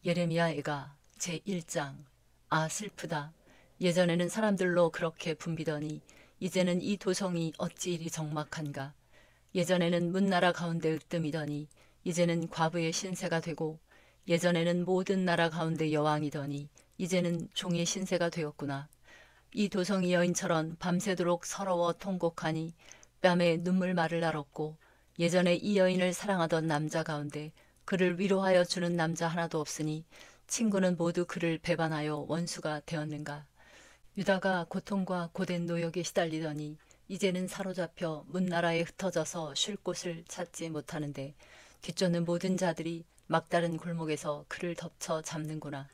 예레미야애가 제1장. 아 슬프다. 예전에는 사람들로 그렇게 붐비더니 이제는 이 도성이 어찌 이리 적막한가. 예전에는 문나라 가운데 으뜸이더니 이제는 과부의 신세가 되고, 예전에는 모든 나라 가운데 여왕이더니 이제는 종의 신세가 되었구나. 이 도성이 여인처럼 밤새도록 서러워 통곡하니 뺨에 눈물말을 앓았고, 예전에 이 여인을 사랑하던 남자 가운데 그를 위로하여 주는 남자 하나도 없으니 친구는 모두 그를 배반하여 원수가 되었는가. 유다가 고통과 고된 노역에 시달리더니 이제는 사로잡혀 문나라에 흩어져서 쉴 곳을 찾지 못하는데, 뒤쫓는 모든 자들이 막다른 골목에서 그를 덮쳐 잡는구나.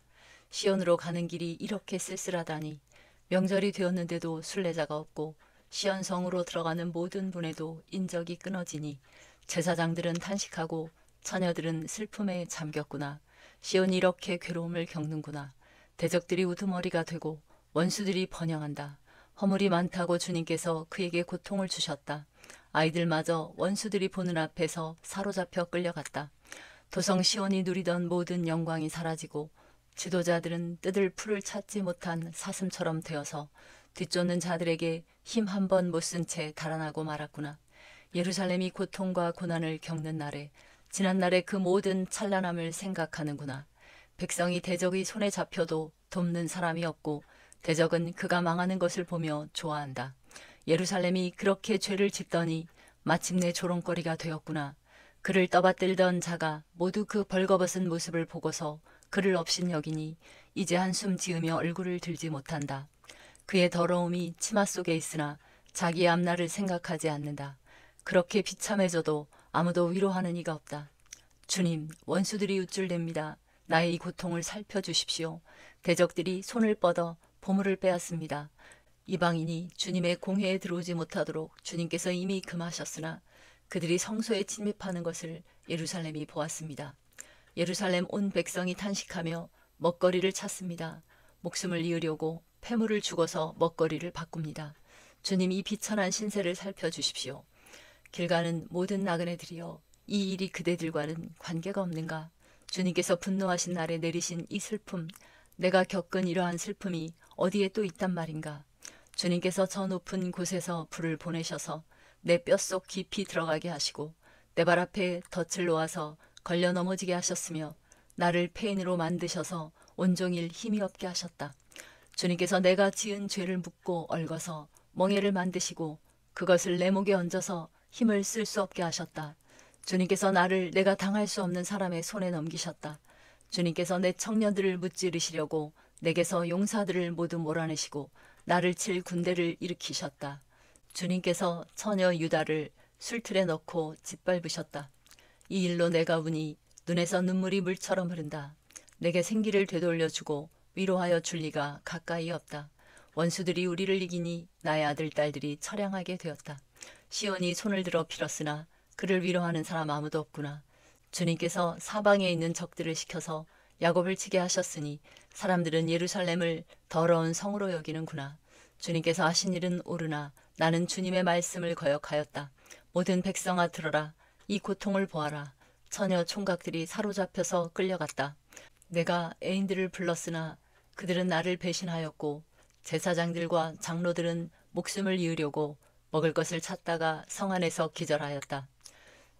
시온으로 가는 길이 이렇게 쓸쓸하다니. 명절이 되었는데도 순례자가 없고 시온성으로 들어가는 모든 분에도 인적이 끊어지니 제사장들은 탄식하고 처녀들은 슬픔에 잠겼구나. 시온이 이렇게 괴로움을 겪는구나. 대적들이 우두머리가 되고 원수들이 번영한다. 허물이 많다고 주님께서 그에게 고통을 주셨다. 아이들마저 원수들이 보는 앞에서 사로잡혀 끌려갔다. 도성 시온이 누리던 모든 영광이 사라지고 지도자들은 뜯을 풀을 찾지 못한 사슴처럼 되어서 뒤쫓는 자들에게 힘 한 번 못 쓴 채 달아나고 말았구나. 예루살렘이 고통과 고난을 겪는 날에 지난날의 그 모든 찬란함을 생각하는구나. 백성이 대적의 손에 잡혀도 돕는 사람이 없고 대적은 그가 망하는 것을 보며 좋아한다. 예루살렘이 그렇게 죄를 짓더니 마침내 조롱거리가 되었구나. 그를 떠받들던 자가 모두 그 벌거벗은 모습을 보고서 그를 업신여기니 이제 한숨 지으며 얼굴을 들지 못한다. 그의 더러움이 치마 속에 있으나 자기의 앞날을 생각하지 않는다. 그렇게 비참해져도 아무도 위로하는 이가 없다. 주님, 원수들이 우쭐댑니다. 나의 이 고통을 살펴주십시오. 대적들이 손을 뻗어 보물을 빼앗습니다. 이방인이 주님의 공회에 들어오지 못하도록 주님께서 이미 금하셨으나 그들이 성소에 침입하는 것을 예루살렘이 보았습니다. 예루살렘 온 백성이 탄식하며 먹거리를 찾습니다. 목숨을 이으려고 폐물을 죽어서 먹거리를 바꿉니다. 주님, 이 비천한 신세를 살펴주십시오. 길 가는 모든 나그네들이여, 이 일이 그대들과는 관계가 없는가? 주님께서 분노하신 날에 내리신 이 슬픔, 내가 겪은 이러한 슬픔이 어디에 또 있단 말인가? 주님께서 저 높은 곳에서 불을 보내셔서 내 뼛속 깊이 들어가게 하시고 내 발 앞에 덫을 놓아서 걸려 넘어지게 하셨으며 나를 폐인으로 만드셔서 온종일 힘이 없게 하셨다. 주님께서 내가 지은 죄를 묻고 얽어서 멍에를 만드시고 그것을 내 목에 얹어서 힘을 쓸 수 없게 하셨다. 주님께서 나를 내가 당할 수 없는 사람의 손에 넘기셨다. 주님께서 내 청년들을 무찌르시려고 내게서 용사들을 모두 몰아내시고 나를 칠 군대를 일으키셨다. 주님께서 처녀 유다를 술틀에 넣고 짓밟으셨다. 이 일로 내가 우니 눈에서 눈물이 물처럼 흐른다. 내게 생기를 되돌려주고 위로하여 줄 리가 가까이 없다. 원수들이 우리를 이기니 나의 아들 딸들이 처량하게 되었다. 시온이 손을 들어 빌었으나 그를 위로하는 사람 아무도 없구나. 주님께서 사방에 있는 적들을 시켜서 야곱을 치게 하셨으니 사람들은 예루살렘을 더러운 성으로 여기는구나. 주님께서 하신 일은 옳으나 나는 주님의 말씀을 거역하였다. 모든 백성아 들어라. 이 고통을 보아라. 처녀 총각들이 사로잡혀서 끌려갔다. 내가 애인들을 불렀으나 그들은 나를 배신하였고 제사장들과 장로들은 목숨을 이으려고 먹을 것을 찾다가 성 안에서 기절하였다.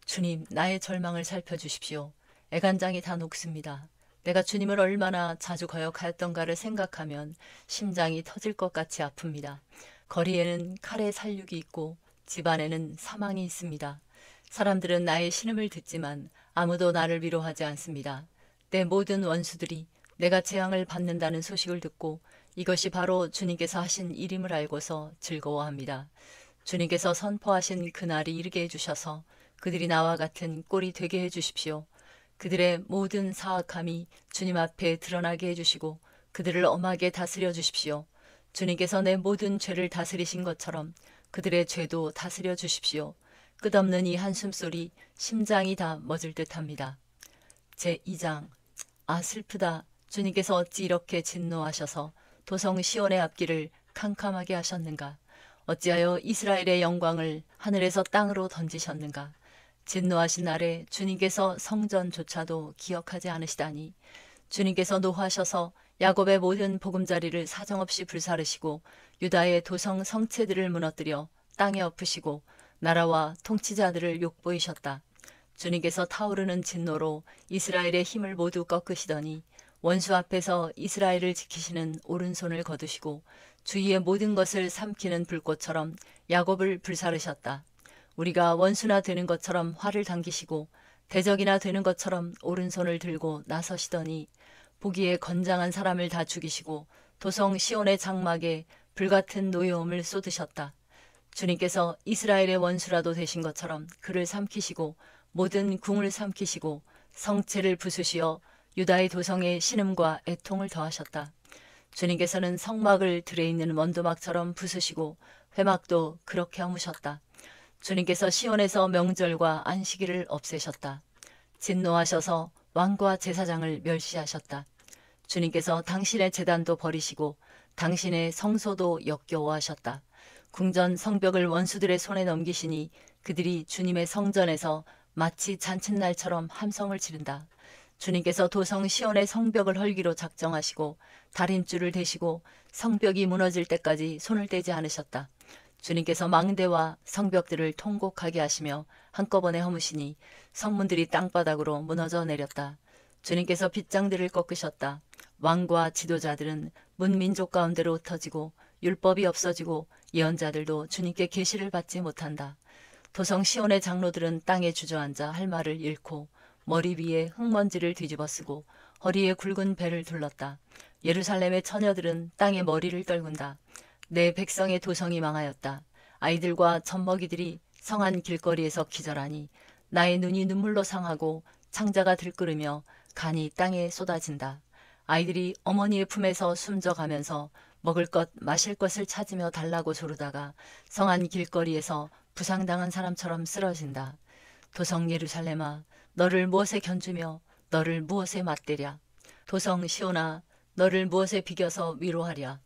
주님, 나의 절망을 살펴주십시오. 애간장이 다 녹습니다. 내가 주님을 얼마나 자주 거역하였던가를 생각하면 심장이 터질 것 같이 아픕니다. 거리에는 칼의 살육이 있고 집안에는 사망이 있습니다. 사람들은 나의 신음을 듣지만 아무도 나를 위로하지 않습니다. 내 모든 원수들이 내가 재앙을 받는다는 소식을 듣고 이것이 바로 주님께서 하신 일임을 알고서 즐거워합니다. 주님께서 선포하신 그날이 이르게 해주셔서 그들이 나와 같은 꼴이 되게 해주십시오. 그들의 모든 사악함이 주님 앞에 드러나게 해주시고 그들을 엄하게 다스려 주십시오. 주님께서 내 모든 죄를 다스리신 것처럼 그들의 죄도 다스려 주십시오. 끝없는 이 한숨소리 심장이 다 멎을 듯합니다. 제2장. 아 슬프다. 주님께서 어찌 이렇게 진노하셔서 도성 시온의 앞길을 캄캄하게 하셨는가. 어찌하여 이스라엘의 영광을 하늘에서 땅으로 던지셨는가. 진노하신 날에 주님께서 성전조차도 기억하지 않으시다니. 주님께서 노하셔서 야곱의 모든 보금자리를 사정없이 불사르시고 유다의 도성 성체들을 무너뜨려 땅에 엎으시고 나라와 통치자들을 욕보이셨다. 주님께서 타오르는 진노로 이스라엘의 힘을 모두 꺾으시더니 원수 앞에서 이스라엘을 지키시는 오른손을 거두시고 주위의 모든 것을 삼키는 불꽃처럼 야곱을 불사르셨다. 우리가 원수나 되는 것처럼 활을 당기시고 대적이나 되는 것처럼 오른손을 들고 나서시더니 보기에 건장한 사람을 다 죽이시고 도성 시온의 장막에 불같은 노여움을 쏟으셨다. 주님께서 이스라엘의 원수라도 되신 것처럼 그를 삼키시고 모든 궁을 삼키시고 성체를 부수시어 유다의 도성에 신음과 애통을 더하셨다. 주님께서는 성막을 들에 있는 원도막처럼 부수시고 회막도 그렇게 허무셨다. 주님께서 시온에서 명절과 안식일을 없애셨다. 진노하셔서 왕과 제사장을 멸시하셨다. 주님께서 당신의 제단도 버리시고 당신의 성소도 역겨워하셨다. 궁전 성벽을 원수들의 손에 넘기시니 그들이 주님의 성전에서 마치 잔칫날처럼 함성을 지른다. 주님께서 도성 시온의 성벽을 헐기로 작정하시고 다림줄을 대시고 성벽이 무너질 때까지 손을 떼지 않으셨다. 주님께서 망대와 성벽들을 통곡하게 하시며 한꺼번에 허무시니 성문들이 땅바닥으로 무너져 내렸다. 주님께서 빗장들을 꺾으셨다. 왕과 지도자들은 문민족 가운데로 흩어지고 율법이 없어지고 예언자들도 주님께 계시를 받지 못한다. 도성 시온의 장로들은 땅에 주저앉아 할 말을 잃고 머리 위에 흙먼지를 뒤집어 쓰고 허리에 굵은 배를 둘렀다. 예루살렘의 처녀들은 땅에 머리를 떨군다. 내 백성의 도성이 망하였다. 아이들과 젖먹이들이 성안 길거리에서 기절하니 나의 눈이 눈물로 상하고 창자가 들끓으며 간이 땅에 쏟아진다. 아이들이 어머니의 품에서 숨져가면서 먹을 것 마실 것을 찾으며 달라고 조르다가 성안 길거리에서 부상당한 사람처럼 쓰러진다. 도성 예루살렘아, 너를 무엇에 견주며 너를 무엇에 맞대랴. 도성 시온아, 너를 무엇에 비겨서 위로하랴.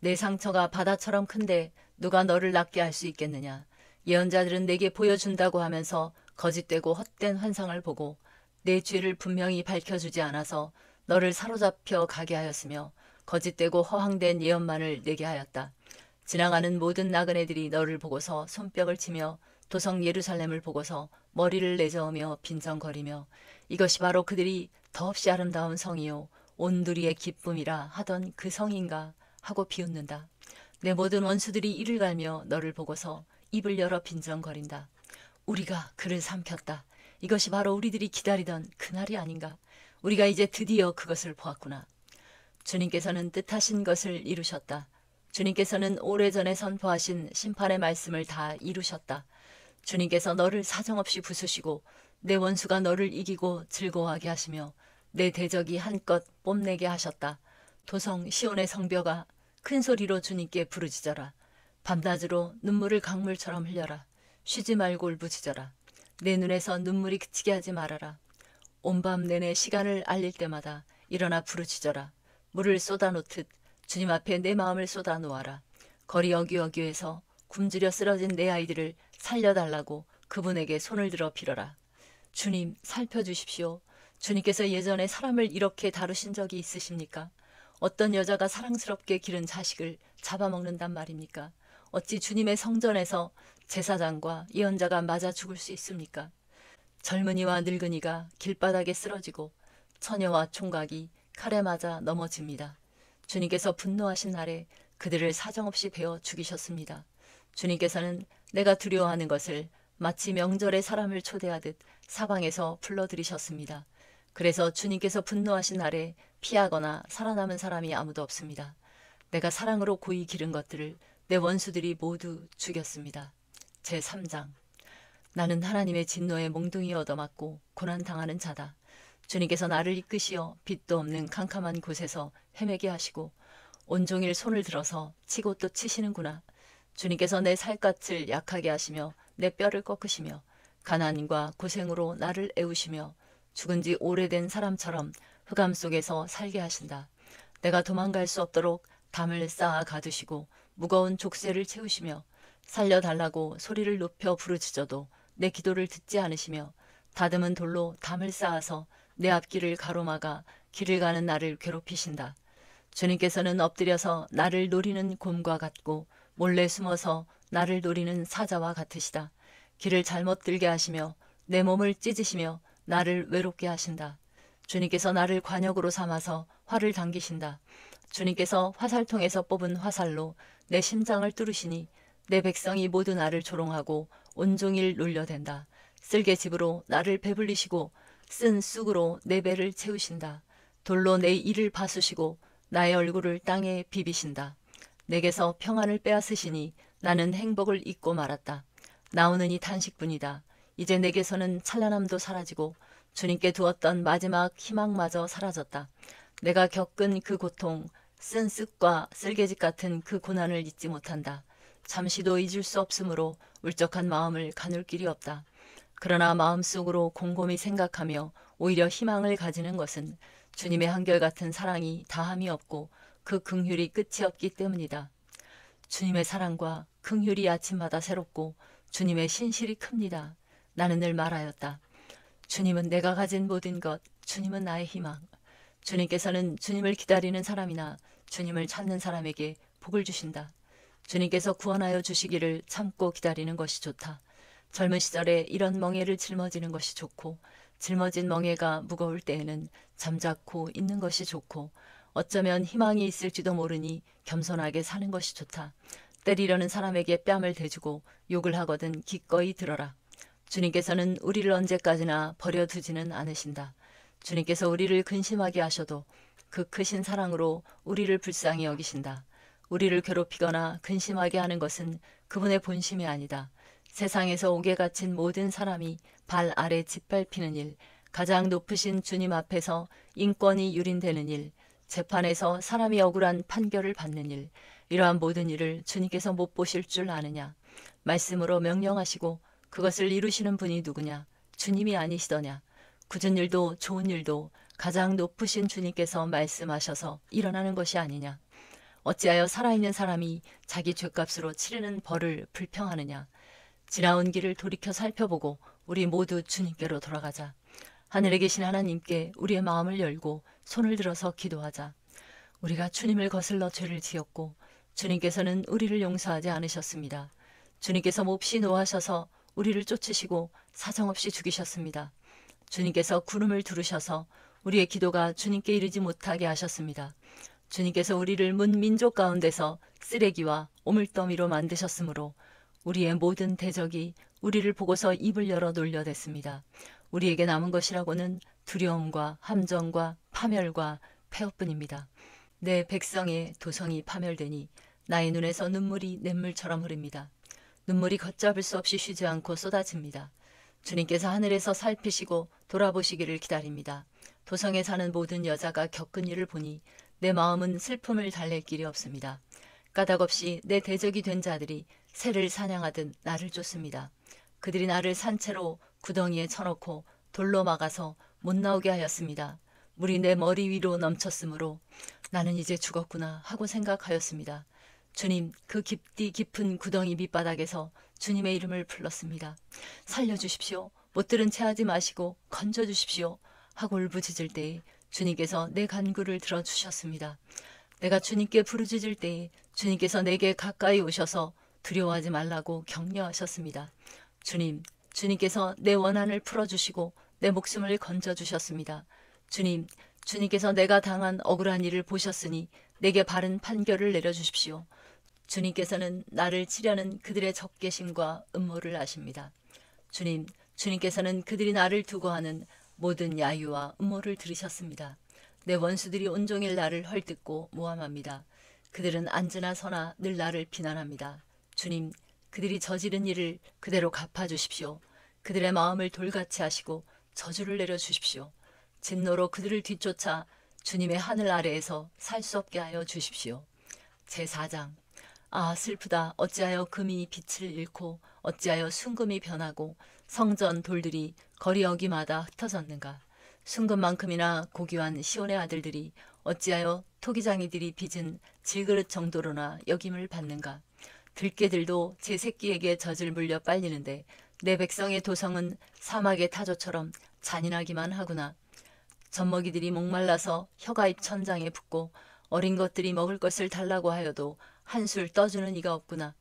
내 상처가 바다처럼 큰데 누가 너를 낫게 할 수 있겠느냐. 예언자들은 내게 보여준다고 하면서 거짓되고 헛된 환상을 보고 내 죄를 분명히 밝혀주지 않아서 너를 사로잡혀 가게 하였으며 거짓되고 허황된 예언만을 내게 하였다. 지나가는 모든 나그네들이 너를 보고서 손뼉을 치며 도성 예루살렘을 보고서 머리를 내저으며 빈정거리며 이것이 바로 그들이 더없이 아름다운 성이요 온두리의 기쁨이라 하던 그 성인가 하고 비웃는다. 내 모든 원수들이 이를 갈며 너를 보고서 입을 열어 빈정거린다. 우리가 그를 삼켰다. 이것이 바로 우리들이 기다리던 그날이 아닌가. 우리가 이제 드디어 그것을 보았구나. 주님께서는 뜻하신 것을 이루셨다. 주님께서는 오래전에 선포하신 심판의 말씀을 다 이루셨다. 주님께서 너를 사정없이 부수시고 내 원수가 너를 이기고 즐거워하게 하시며 내 대적이 한껏 뽐내게 하셨다. 도성 시온의 성벽아, 큰 소리로 주님께 부르짖어라. 밤낮으로 눈물을 강물처럼 흘려라. 쉬지 말고 울부짖어라. 내 눈에서 눈물이 그치게 하지 말아라. 온밤 내내 시간을 알릴 때마다 일어나 부르짖어라. 물을 쏟아놓듯 주님 앞에 내 마음을 쏟아놓아라. 거리 어귀어귀에서 굶주려 쓰러진 내 아이들을 살려달라고 그분에게 손을 들어 빌어라. 주님, 살펴주십시오. 주님께서 예전에 사람을 이렇게 다루신 적이 있으십니까? 어떤 여자가 사랑스럽게 기른 자식을 잡아먹는단 말입니까? 어찌 주님의 성전에서 제사장과 예언자가 맞아 죽을 수 있습니까? 젊은이와 늙은이가 길바닥에 쓰러지고 처녀와 총각이 칼에 맞아 넘어집니다. 주님께서 분노하신 날에 그들을 사정없이 베어 죽이셨습니다. 주님께서는 내가 두려워하는 것을 마치 명절에 사람을 초대하듯 사방에서 불러들이셨습니다. 그래서 주님께서 분노하신 날에 피하거나 살아남은 사람이 아무도 없습니다. 내가 사랑으로 고이 기른 것들을 내 원수들이 모두 죽였습니다. 제3장. 나는 하나님의 진노에 몽둥이 얻어맞고 고난당하는 자다. 주님께서 나를 이끄시어 빛도 없는 캄캄한 곳에서 헤매게 하시고 온종일 손을 들어서 치고 또 치시는구나. 주님께서 내 살갗을 약하게 하시며 내 뼈를 꺾으시며 가난과 고생으로 나를 애우시며 죽은 지 오래된 사람처럼 흑암 속에서 살게 하신다. 내가 도망갈 수 없도록 담을 쌓아 가두시고 무거운 족쇄를 채우시며 살려달라고 소리를 높여 부르짖어도 내 기도를 듣지 않으시며 다듬은 돌로 담을 쌓아서 내 앞길을 가로막아 길을 가는 나를 괴롭히신다. 주님께서는 엎드려서 나를 노리는 곰과 같고 몰래 숨어서 나를 노리는 사자와 같으시다. 길을 잘못 들게 하시며 내 몸을 찢으시며 나를 외롭게 하신다. 주님께서 나를 관역으로 삼아서 활을 당기신다. 주님께서 화살통에서 뽑은 화살로 내 심장을 뚫으시니 내 백성이 모두 나를 조롱하고 온종일 놀려댄다. 쓸개집으로 나를 배불리시고 쓴 쑥으로 내 배를 채우신다. 돌로 내 이를 바수시고 나의 얼굴을 땅에 비비신다. 내게서 평안을 빼앗으시니 나는 행복을 잊고 말았다. 나오는 이 탄식뿐이다. 이제 내게서는 찬란함도 사라지고 주님께 두었던 마지막 희망마저 사라졌다. 내가 겪은 그 고통, 쓴 쓱과 쓸개짓 같은 그 고난을 잊지 못한다. 잠시도 잊을 수 없으므로 울적한 마음을 가눌 길이 없다. 그러나 마음속으로 곰곰이 생각하며 오히려 희망을 가지는 것은 주님의 한결같은 사랑이 다함이 없고 그 긍휼이 끝이 없기 때문이다. 주님의 사랑과 긍휼이 아침마다 새롭고 주님의 신실이 큽니다. 나는 늘 말하였다. 주님은 내가 가진 모든 것, 주님은 나의 희망. 주님께서는 주님을 기다리는 사람이나 주님을 찾는 사람에게 복을 주신다. 주님께서 구원하여 주시기를 참고 기다리는 것이 좋다. 젊은 시절에 이런 멍에를 짊어지는 것이 좋고 짊어진 멍에가 무거울 때에는 잠자코 있는 것이 좋고 어쩌면 희망이 있을지도 모르니 겸손하게 사는 것이 좋다. 때리려는 사람에게 뺨을 대주고 욕을 하거든 기꺼이 들어라. 주님께서는 우리를 언제까지나 버려두지는 않으신다. 주님께서 우리를 근심하게 하셔도 그 크신 사랑으로 우리를 불쌍히 여기신다. 우리를 괴롭히거나 근심하게 하는 것은 그분의 본심이 아니다. 세상에서 옥에 갇힌 모든 사람이 발 아래 짓밟히는 일, 가장 높으신 주님 앞에서 인권이 유린되는 일, 재판에서 사람이 억울한 판결을 받는 일, 이러한 모든 일을 주님께서 못 보실 줄 아느냐. 말씀으로 명령하시고 그것을 이루시는 분이 누구냐. 주님이 아니시더냐. 굳은 일도 좋은 일도 가장 높으신 주님께서 말씀하셔서 일어나는 것이 아니냐. 어찌하여 살아있는 사람이 자기 죄값으로 치르는 벌을 불평하느냐. 지나온 길을 돌이켜 살펴보고 우리 모두 주님께로 돌아가자. 하늘에 계신 하나님께 우리의 마음을 열고 손을 들어서 기도하자. 우리가 주님을 거슬러 죄를 지었고 주님께서는 우리를 용서하지 않으셨습니다. 주님께서 몹시 노하셔서 우리를 쫓으시고 사정없이 죽이셨습니다. 주님께서 구름을 두르셔서 우리의 기도가 주님께 이르지 못하게 하셨습니다. 주님께서 우리를 문 민족 가운데서 쓰레기와 오물더미로 만드셨으므로 우리의 모든 대적이 우리를 보고서 입을 열어 놀려댔습니다. 우리에게 남은 것이라고는 두려움과 함정과 파멸과 폐허뿐입니다. 내 백성의 도성이 파멸되니 나의 눈에서 눈물이 냇물처럼 흐릅니다. 눈물이 걷잡을 수 없이 쉬지 않고 쏟아집니다. 주님께서 하늘에서 살피시고 돌아보시기를 기다립니다. 도성에 사는 모든 여자가 겪은 일을 보니 내 마음은 슬픔을 달랠 길이 없습니다. 까닭없이 내 대적이 된 자들이 새를 사냥하듯 나를 쫓습니다. 그들이 나를 산채로 구덩이에 쳐놓고 돌로 막아서 못 나오게 하였습니다. 물이 내 머리 위로 넘쳤으므로 나는 이제 죽었구나 하고 생각하였습니다. 주님, 그 깊디 깊은 구덩이 밑바닥에서 주님의 이름을 불렀습니다. 살려주십시오. 못 들은 채 하지 마시고 건져주십시오. 하고 울부짖을 때에 주님께서 내 간구를 들어주셨습니다. 내가 주님께 부르짖을 때에 주님께서 내게 가까이 오셔서 두려워하지 말라고 격려하셨습니다. 주님께서 내 원한을 풀어주시고 내 목숨을 건져주셨습니다. 주님께서 내가 당한 억울한 일을 보셨으니 내게 바른 판결을 내려주십시오. 주님께서는 나를 치려는 그들의 적개심과 음모를 아십니다. 주님께서는 그들이 나를 두고 하는 모든 야유와 음모를 들으셨습니다. 내 원수들이 온종일 나를 헐뜯고 모함합니다. 그들은 앉으나 서나 늘 나를 비난합니다. 주님, 그들이 저지른 일을 그대로 갚아주십시오. 그들의 마음을 돌같이 하시고 저주를 내려주십시오. 진노로 그들을 뒤쫓아 주님의 하늘 아래에서 살 수 없게 하여 주십시오. 제4장. 아, 슬프다. 어찌하여 금이 빛을 잃고 어찌하여 순금이 변하고 성전 돌들이 거리 어기마다 흩어졌는가. 순금만큼이나 고귀한 시온의 아들들이 어찌하여 토기장이들이 빚은 질그릇 정도로나 여김을 받는가. 들깨들도 제 새끼에게 젖을 물려 빨리는데 내 백성의 도성은 사막의 타조처럼 잔인하기만 하구나. 젖먹이들이 목말라서 혀가 입천장에 붙고 어린 것들이 먹을 것을 달라고 하여도 한술 떠주는 이가 없구나.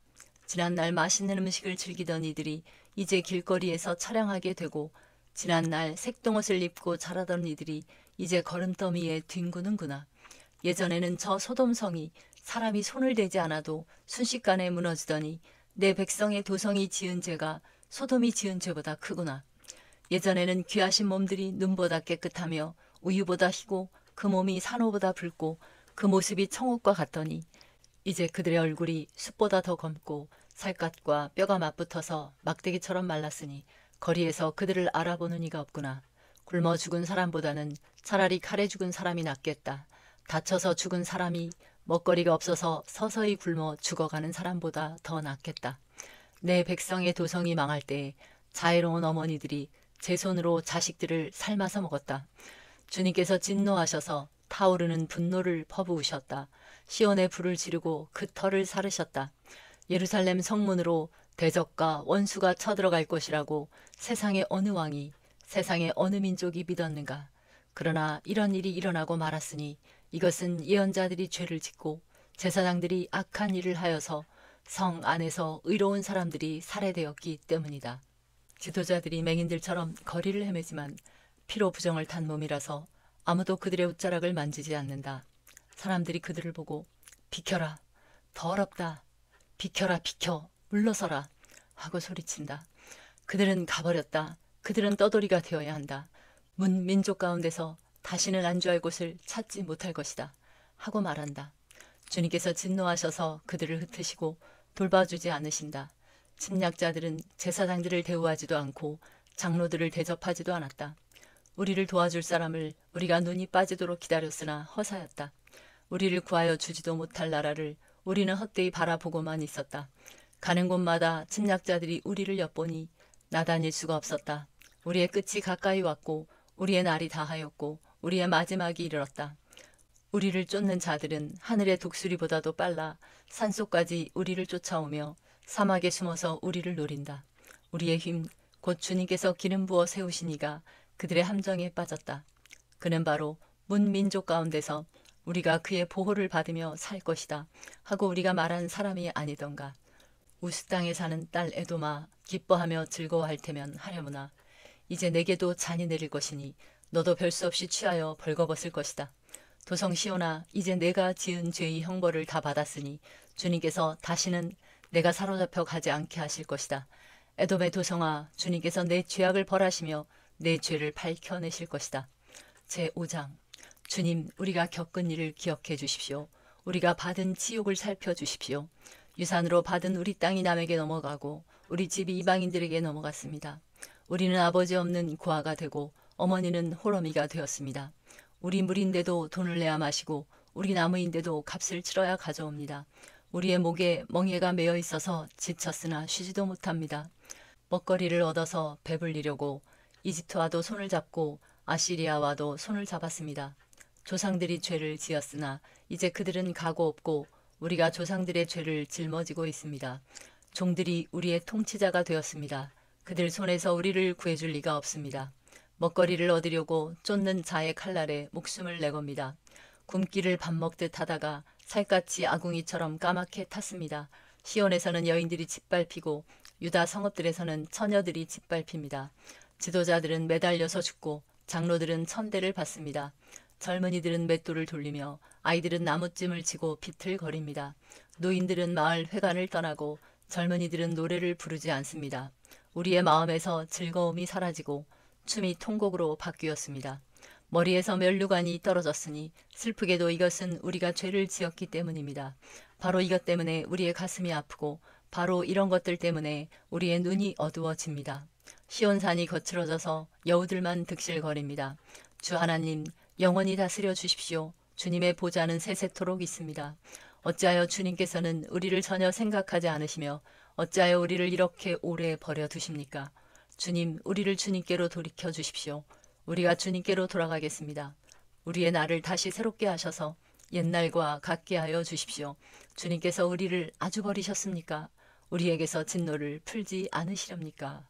지난날 맛있는 음식을 즐기던 이들이 이제 길거리에서 처량하게 되고 지난날 색동옷을 입고 자라던 이들이 이제 걸음더미에 뒹구는구나. 예전에는 저 소돔성이 사람이 손을 대지 않아도 순식간에 무너지더니 내 백성의 도성이 지은 죄가 소돔이 지은 죄보다 크구나. 예전에는 귀하신 몸들이 눈보다 깨끗하며 우유보다 희고 그 몸이 산호보다 붉고 그 모습이 청옥과 같더니 이제 그들의 얼굴이 숯보다 더 검고 살갗과 뼈가 맞붙어서 막대기처럼 말랐으니 거리에서 그들을 알아보는 이가 없구나. 굶어 죽은 사람보다는 차라리 칼에 죽은 사람이 낫겠다. 다쳐서 죽은 사람이 먹거리가 없어서 서서히 굶어 죽어가는 사람보다 더 낫겠다. 내 백성의 도성이 망할 때에 자애로운 어머니들이 제 손으로 자식들을 삶아서 먹었다. 주님께서 진노하셔서 타오르는 분노를 퍼부으셨다. 시온에 불을 지르고 그 터를 사르셨다. 예루살렘 성문으로 대적과 원수가 쳐들어갈 것이라고 세상의 어느 왕이 세상의 어느 민족이 믿었는가. 그러나 이런 일이 일어나고 말았으니 이것은 예언자들이 죄를 짓고 제사장들이 악한 일을 하여서 성 안에서 의로운 사람들이 살해되었기 때문이다. 지도자들이 맹인들처럼 거리를 헤매지만 피로 부정을 탄 몸이라서 아무도 그들의 옷자락을 만지지 않는다. 사람들이 그들을 보고 비켜라, 더럽다, 비켜라 비켜, 물러서라 하고 소리친다. 그들은 가버렸다. 그들은 떠돌이가 되어야 한다. 문 민족 가운데서 다시는 안주할 곳을 찾지 못할 것이다 하고 말한다. 주님께서 진노하셔서 그들을 흩으시고 돌봐주지 않으신다. 침략자들은 제사장들을 대우하지도 않고 장로들을 대접하지도 않았다. 우리를 도와줄 사람을 우리가 눈이 빠지도록 기다렸으나 허사였다. 우리를 구하여 주지도 못할 나라를 우리는 헛되이 바라보고만 있었다. 가는 곳마다 침략자들이 우리를 엿보니 나다닐 수가 없었다. 우리의 끝이 가까이 왔고 우리의 날이 다하였고 우리의 마지막이 이르렀다. 우리를 쫓는 자들은 하늘의 독수리보다도 빨라 산속까지 우리를 쫓아오며 사막에 숨어서 우리를 노린다. 우리의 힘, 곧 주님께서 기름 부어 세우신 이가 그들의 함정에 빠졌다. 그는 바로 문 민족 가운데서 우리가 그의 보호를 받으며 살 것이다 하고 우리가 말한 사람이 아니던가. 우스 땅에 사는 딸 에도마 기뻐하며 즐거워할 테면 하려무나. 이제 내게도 잔이 내릴 것이니 너도 별 수 없이 취하여 벌거벗을 것이다. 도성 시온아, 이제 내가 지은 죄의 형벌을 다 받았으니 주님께서 다시는 내가 사로잡혀 가지 않게 하실 것이다. 에돔의 도성아, 주님께서 내 죄악을 벌하시며 내 죄를 밝혀내실 것이다. 제5장. 주님, 우리가 겪은 일을 기억해 주십시오. 우리가 받은 치욕을 살펴주십시오. 유산으로 받은 우리 땅이 남에게 넘어가고 우리 집이 이방인들에게 넘어갔습니다. 우리는 아버지 없는 고아가 되고 어머니는 호러미가 되었습니다. 우리 물인데도 돈을 내야 마시고 우리 나무인데도 값을 치러야 가져옵니다. 우리의 목에 멍에가 매어 있어서 지쳤으나 쉬지도 못합니다. 먹거리를 얻어서 배불리려고 이집트와도 손을 잡고 아시리아와도 손을 잡았습니다. 조상들이 죄를 지었으나 이제 그들은 가고 없고 우리가 조상들의 죄를 짊어지고 있습니다. 종들이 우리의 통치자가 되었습니다. 그들 손에서 우리를 구해줄 리가 없습니다. 먹거리를 얻으려고 쫓는 자의 칼날에 목숨을 내겁니다. 굶기를 밥 먹듯 하다가 살갗이 아궁이처럼 까맣게 탔습니다. 시온에서는 여인들이 짓밟히고 유다 성읍들에서는 처녀들이 짓밟힙니다. 지도자들은 매달려서 죽고 장로들은 천대를 받습니다. 젊은이들은 맷돌을 돌리며 아이들은 나무찜을 치고 비틀거립니다. 노인들은 마을 회관을 떠나고 젊은이들은 노래를 부르지 않습니다. 우리의 마음에서 즐거움이 사라지고 춤이 통곡으로 바뀌었습니다. 머리에서 면류관이 떨어졌으니 슬프게도 이것은 우리가 죄를 지었기 때문입니다. 바로 이것 때문에 우리의 가슴이 아프고 바로 이런 것들 때문에 우리의 눈이 어두워집니다. 시온산이 거칠어져서 여우들만 득실거립니다. 주 하나님, 영원히 다스려 주십시오. 주님의 보좌는 세세토록 있습니다. 어찌하여 주님께서는 우리를 전혀 생각하지 않으시며 어찌하여 우리를 이렇게 오래 버려두십니까? 주님, 우리를 주님께로 돌이켜 주십시오. 우리가 주님께로 돌아가겠습니다. 우리의 날을 다시 새롭게 하셔서 옛날과 같게 하여 주십시오. 주님께서 우리를 아주 버리셨습니까? 우리에게서 진노를 풀지 않으시렵니까?